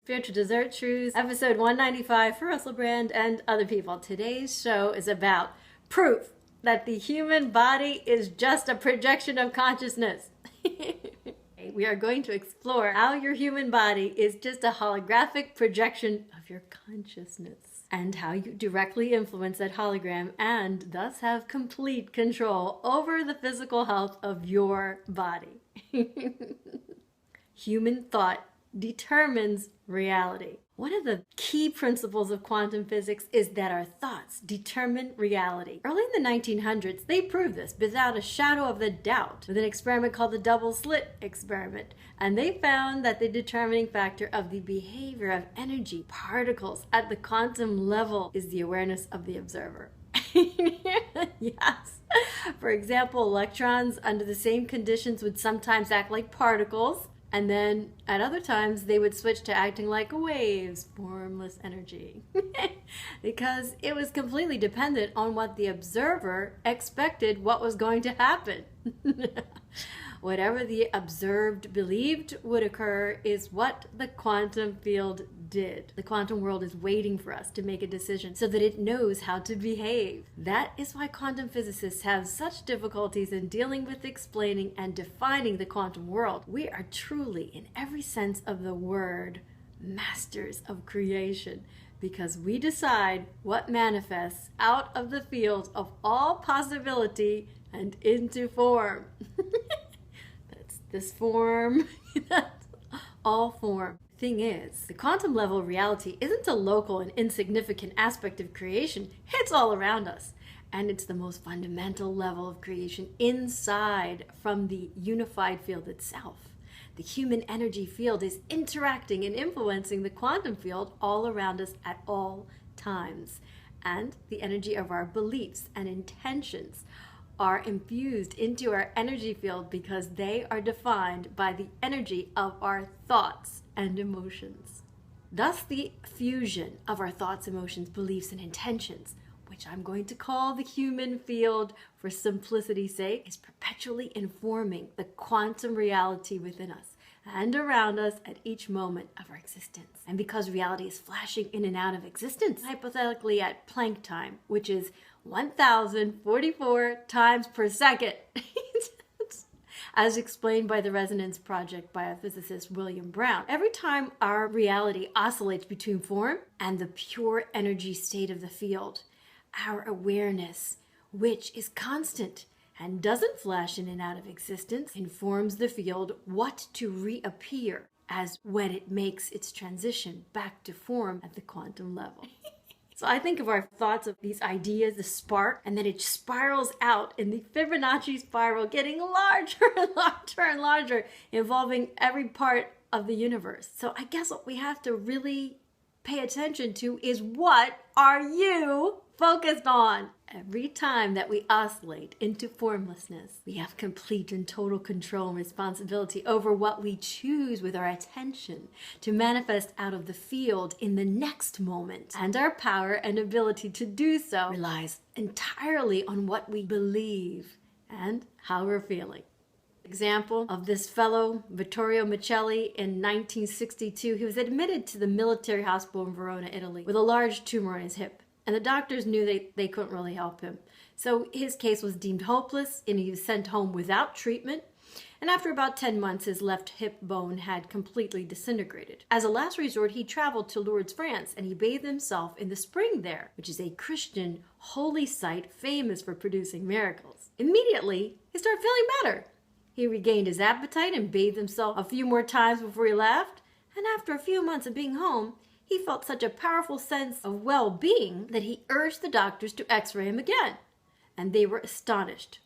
Spiritual Dessert Trews, episode 195 for Russell Brand and other people. Today's show is about proof that the human body is just a projection of consciousness. We are going to explore how your human body is just a holographic projection of your consciousness and how you directly influence that hologram and thus have complete control over the physical health of your body. Human thought determines reality. One of the key principles of quantum physics is that our thoughts determine reality. Early in the 1900s, they proved this without a shadow of a doubt with an experiment called the double slit experiment. And they found that the determining factor of the behavior of energy particles at the quantum level is the awareness of the observer. Yes. For example, electrons under the same conditions would sometimes act like particles, and then at other times they would switch to acting like waves, formless energy. Because it was completely dependent on what the observer expected what was going to happen. Whatever the observed believed would occur is what the quantum field did. The quantum world is waiting for us to make a decision so that it knows how to behave. That is why quantum physicists have such difficulties in dealing with explaining and defining the quantum world. We are truly, in every sense of the word, masters of creation, because we decide what manifests out of the field of all possibility and into form. This form, all form. Thing is, the quantum level of reality isn't a local and insignificant aspect of creation. It's all around us. And it's the most fundamental level of creation inside from the unified field itself. The human energy field is interacting and influencing the quantum field all around us at all times. And the energy of our beliefs and intentions are infused into our energy field because they are defined by the energy of our thoughts and emotions. Thus, the fusion of our thoughts, emotions, beliefs, and intentions, which I'm going to call the human field for simplicity's sake, is perpetually informing the quantum reality within us and around us at each moment of our existence. And because reality is flashing in and out of existence, hypothetically at Planck Time, which is 1,044 times per second, as explained by the Resonance Project biophysicist William Brown. Every time our reality oscillates between form and the pure energy state of the field, our awareness, which is constant and doesn't flash in and out of existence, informs the field what to reappear as when it makes its transition back to form at the quantum level. So I think of our thoughts of these ideas, the spark, and then it spirals out in the Fibonacci spiral, getting larger and larger and larger, involving every part of the universe. So I guess what we have to really pay attention to is, what are you focused on? Every time that we oscillate into formlessness, we have complete and total control and responsibility over what we choose with our attention to manifest out of the field in the next moment. And our power and ability to do so relies entirely on what we believe and how we're feeling. Example of this fellow, Vittorio Michelli, in 1962, he was admitted to the military hospital in Verona, Italy, with a large tumor on his hip. And the doctors knew they couldn't really help him. So his case was deemed hopeless and he was sent home without treatment. And after about 10 months, his left hip bone had completely disintegrated. As a last resort, he traveled to Lourdes, France, and he bathed himself in the spring there, which is a Christian holy site famous for producing miracles. Immediately, he started feeling better. He regained his appetite and bathed himself a few more times before he left. And after a few months of being home, he felt such a powerful sense of well-being that he urged the doctors to x-ray him again. And they were astonished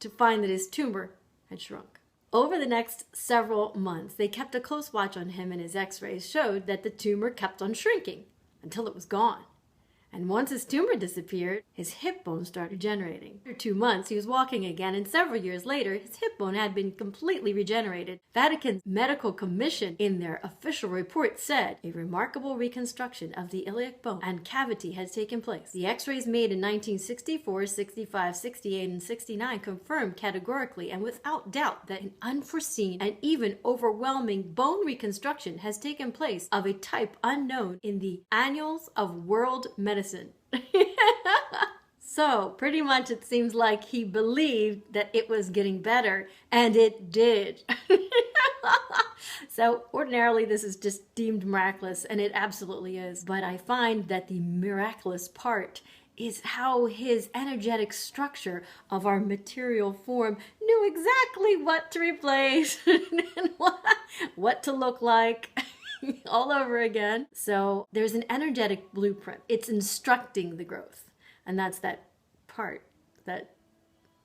to find that his tumor had shrunk. Over the next several months, they kept a close watch on him, and his x-rays showed that the tumor kept on shrinking until it was gone. And once his tumor disappeared, his hip bone started regenerating. After 2 months, he was walking again, and several years later, his hip bone had been completely regenerated. Vatican's medical commission, in their official report, said a remarkable reconstruction of the iliac bone and cavity has taken place. The x-rays made in 1964, 65, 68, and 69 confirmed categorically and without doubt that an unforeseen and even overwhelming bone reconstruction has taken place of a type unknown in the annals of world medicine. So pretty much it seems like he believed that it was getting better, and it did. So ordinarily this is just deemed miraculous, and it absolutely is. But I find that the miraculous part is how his energetic structure of our material form knew exactly what to replace and what to look like. All over again. So there's an energetic blueprint. It's instructing the growth. And that's that part that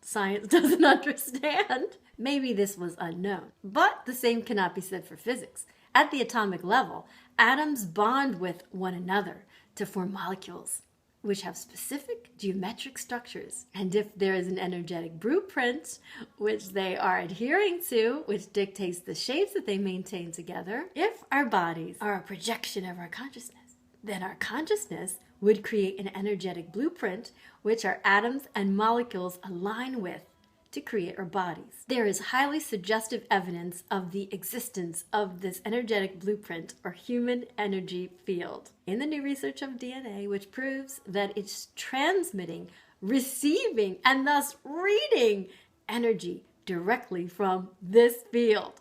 science doesn't understand. Maybe this was unknown. But the same cannot be said for physics. At the atomic level, atoms bond with one another to form molecules, which have specific geometric structures. And if there is an energetic blueprint, which they are adhering to, which dictates the shapes that they maintain together, if our bodies are a projection of our consciousness, then our consciousness would create an energetic blueprint, which our atoms and molecules align with to create our bodies. There is highly suggestive evidence of the existence of this energetic blueprint or human energy field in the new research of DNA, which proves that it's transmitting, receiving, and thus reading energy directly from this field.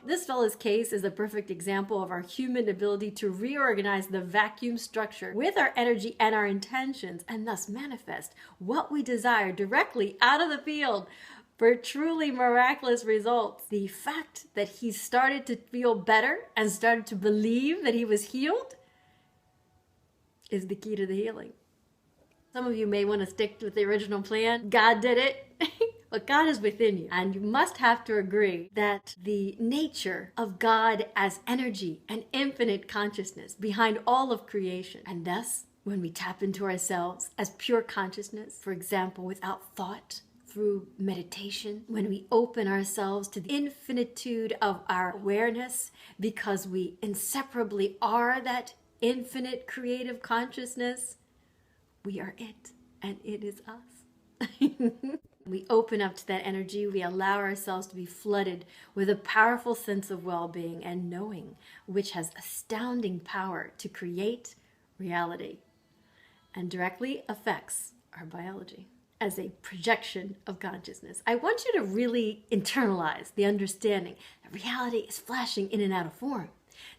This fellow's case is a perfect example of our human ability to reorganize the vacuum structure with our energy and our intentions, and thus manifest what we desire directly out of the field for truly miraculous results. The fact that he started to feel better and started to believe that he was healed is the key to the healing. Some of you may want to stick with the original plan. God did it. But God is within you, and you must have to agree that the nature of God as energy and infinite consciousness behind all of creation, and thus when we tap into ourselves as pure consciousness, for example, without thought, through meditation, when we open ourselves to the infinitude of our awareness, because we inseparably are that infinite creative consciousness, we are it, and it is us. We open up to that energy, we allow ourselves to be flooded with a powerful sense of well-being and knowing, which has astounding power to create reality and directly affects our biology as a projection of consciousness. I want you to really internalize the understanding that reality is flashing in and out of form.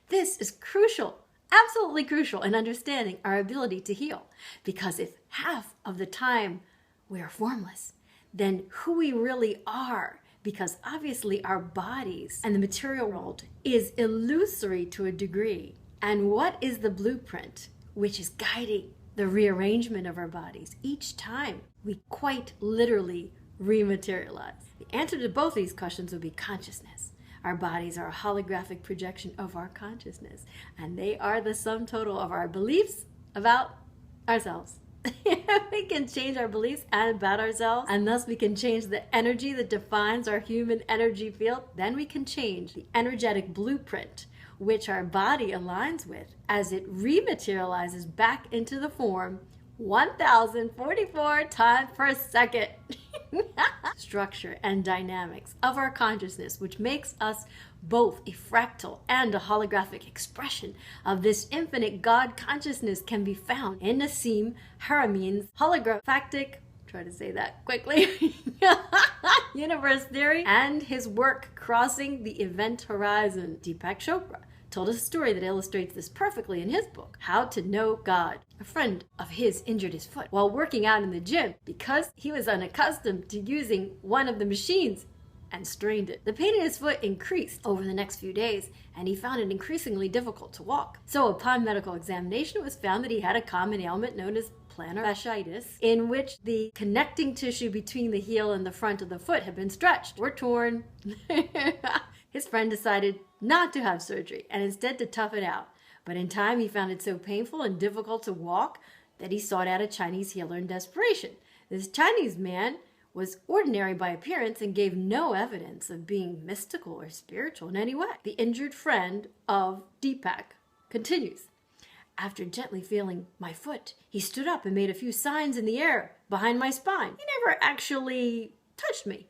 This is crucial, absolutely crucial in understanding our ability to heal, because if half of the time we are formless, then who we really are, because obviously our bodies and the material world is illusory to a degree. And what is the blueprint which is guiding the rearrangement of our bodies each time we quite literally rematerialize? The answer to both these questions would be consciousness. Our bodies are a holographic projection of our consciousness, and they are the sum total of our beliefs about ourselves. We can change our beliefs about ourselves, and thus we can change the energy that defines our human energy field. Then we can change the energetic blueprint which our body aligns with as it rematerializes back into the form 1044 times per second. Structure and dynamics of our consciousness, which makes us both a fractal and a holographic expression of this infinite God consciousness, can be found in Nassim Haramein's holographic, try to say that quickly, universe theory, and his work Crossing the Event Horizon. Deepak Chopra told us a story that illustrates this perfectly in his book, How to Know God. A friend of his injured his foot while working out in the gym because he was unaccustomed to using one of the machines and strained it. The pain in his foot increased over the next few days, and he found it increasingly difficult to walk. So upon medical examination, it was found that he had a common ailment known as plantar fasciitis, in which the connecting tissue between the heel and the front of the foot had been stretched or torn. His friend decided not to have surgery and instead to tough it out But in time, he found it so painful and difficult to walk that he sought out a Chinese healer in desperation. This Chinese man was ordinary by appearance and gave no evidence of being mystical or spiritual in any way. The injured friend of Deepak continues. After gently feeling my foot, he stood up and made a few signs in the air behind my spine. He never actually touched me.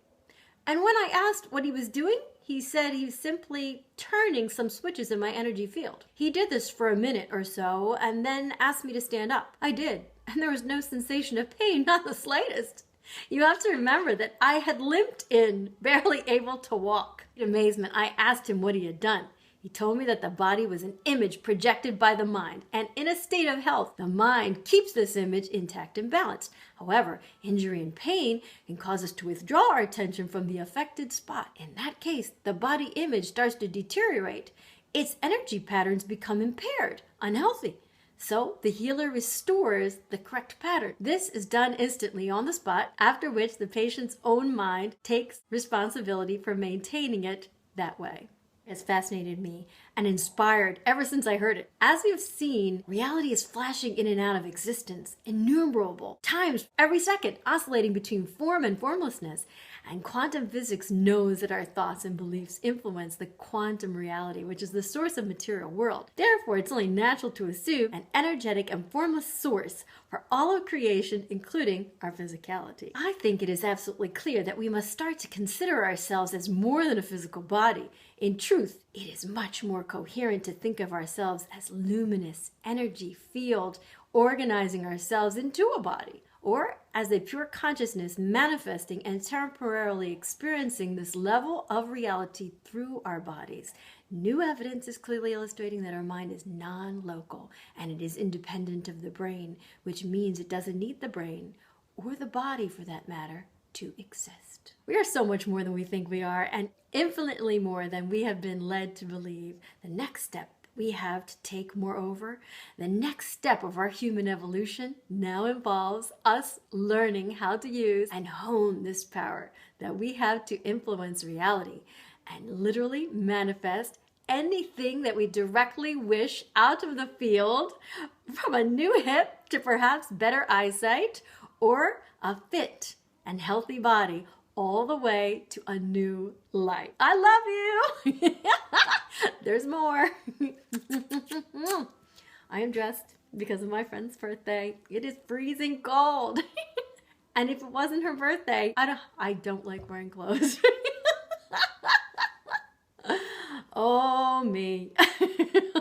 And when I asked what he was doing, he said he was simply turning some switches in my energy field. He did this for a minute or so and then asked me to stand up. I did, and there was no sensation of pain, not the slightest. You have to remember that I had limped in, barely able to walk. In amazement, I asked him what he had done. He told me that the body was an image projected by the mind, and in a state of health, the mind keeps this image intact and balanced. However, injury and pain can cause us to withdraw our attention from the affected spot. In that case, the body image starts to deteriorate. Its energy patterns become impaired, unhealthy. So the healer restores the correct pattern. This is done instantly on the spot, after which the patient's own mind takes responsibility for maintaining it that way. It's fascinated me and inspired ever since I heard it. As we have seen, reality is flashing in and out of existence, innumerable times every second, oscillating between form and formlessness. And quantum physics knows that our thoughts and beliefs influence the quantum reality, which is the source of material world. Therefore, it's only natural to assume an energetic and formless source for all of creation, including our physicality. I think it is absolutely clear that we must start to consider ourselves as more than a physical body. In truth, it is much more coherent to think of ourselves as luminous energy field, organizing ourselves into a body, or as a pure consciousness manifesting and temporarily experiencing this level of reality through our bodies. New evidence is clearly illustrating that our mind is non-local and it is independent of the brain, which means it doesn't need the brain, or the body for that matter, to exist. We are so much more than we think we are, and infinitely more than we have been led to believe. The next step we have to take, moreover, the next step of our human evolution now involves us learning how to use and hone this power that we have to influence reality and literally manifest anything that we directly wish out of the field, from a new hip to perhaps better eyesight or a fit and healthy body, all the way to a new life. I love you. There's more. I am dressed because of my friend's birthday. It is freezing cold. And if it wasn't her birthday, I don't like wearing clothes. Oh, me. It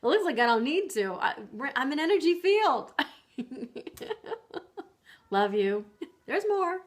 looks like I don't need to. I'm an energy field. Love you. There's more.